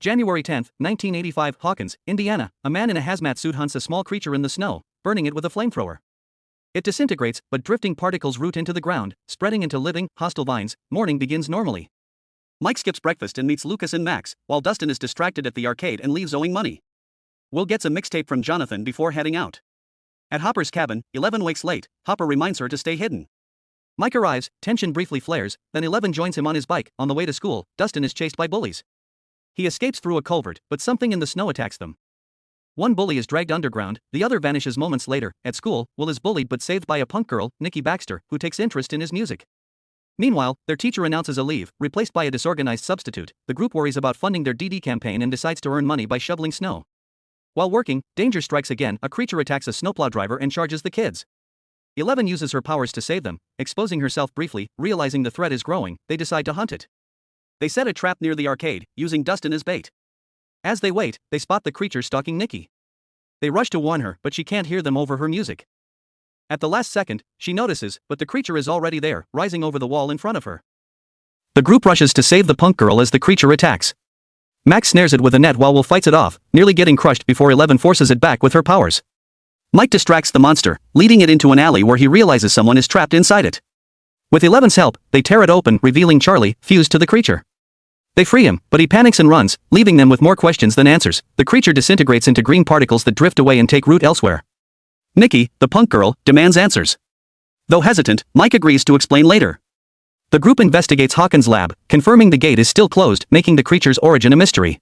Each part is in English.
January 10, 1985, Hawkins, Indiana. A man in a hazmat suit hunts a small creature in the snow, burning it with a flamethrower. It disintegrates, but drifting particles root into the ground, spreading into living, hostile vines. Morning begins normally. Mike skips breakfast and meets Lucas and Max, while Dustin is distracted at the arcade and leaves owing money. Will gets a mixtape from Jonathan before heading out. At Hopper's cabin, 11 wakes late. Hopper reminds her to stay hidden. Mike arrives, tension briefly flares, then 11 joins him on his bike. On the way to school, Dustin is chased by bullies. He escapes through a culvert, but something in the snow attacks them. One bully is dragged underground, the other vanishes moments later. At school, Will is bullied but saved by a punk girl, Nikki Baxter, who takes interest in his music. Meanwhile, their teacher announces a leave, replaced by a disorganized substitute. The group worries about funding their DD campaign and decides to earn money by shoveling snow. While working, danger strikes again. A creature attacks a snowplow driver and charges the kids. 11 uses her powers to save them, exposing herself briefly. Realizing the threat is growing, they decide to hunt it. They set a trap near the arcade, using Dustin as bait. As they wait, they spot the creature stalking Nikki. They rush to warn her, but she can't hear them over her music. At the last second, she notices, but the creature is already there, rising over the wall in front of her. The group rushes to save the punk girl as the creature attacks. Max snares it with a net while Will fights it off, nearly getting crushed before 11 forces it back with her powers. Mike distracts the monster, leading it into an alley where he realizes someone is trapped inside it. With 11's help, they tear it open, revealing Charlie, fused to the creature. They free him, but he panics and runs, leaving them with more questions than answers. The creature disintegrates into green particles that drift away and take root elsewhere. Nikki, the punk girl, demands answers. Though hesitant, Mike agrees to explain later. The group investigates Hawkins' lab, confirming the gate is still closed, making the creature's origin a mystery.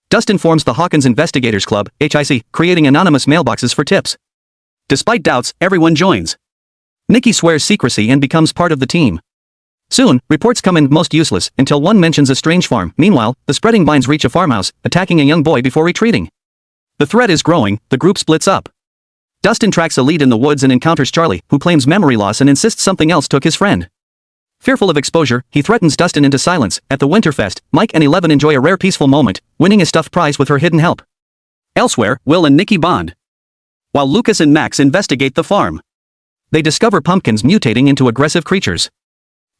Dustin forms the Hawkins Investigators Club, HIC, creating anonymous mailboxes for tips. Despite doubts, everyone joins. Nikki swears secrecy and becomes part of the team. Soon, reports come in most useless, until one mentions a strange farm. Meanwhile, the spreading vines reach a farmhouse, attacking a young boy before retreating. The threat is growing, the group splits up. Dustin tracks a lead in the woods and encounters Charlie, who claims memory loss and insists something else took his friend. Fearful of exposure, he threatens Dustin into silence. At the Winterfest, Mike and 11 enjoy a rare peaceful moment, winning a stuffed prize with her hidden help. Elsewhere, Will and Nikki bond, while Lucas and Max investigate the farm. They discover pumpkins mutating into aggressive creatures.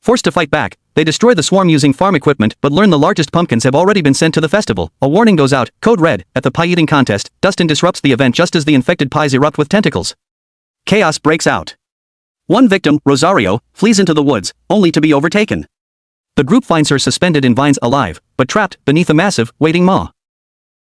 Forced to fight back, they destroy the swarm using farm equipment but learn the largest pumpkins have already been sent to the festival. A warning goes out, code red. At the pie eating contest, Dustin disrupts the event just as the infected pies erupt with tentacles. Chaos breaks out. One victim, Rosario, flees into the woods, only to be overtaken. The group finds her suspended in vines alive, but trapped beneath a massive, waiting maw.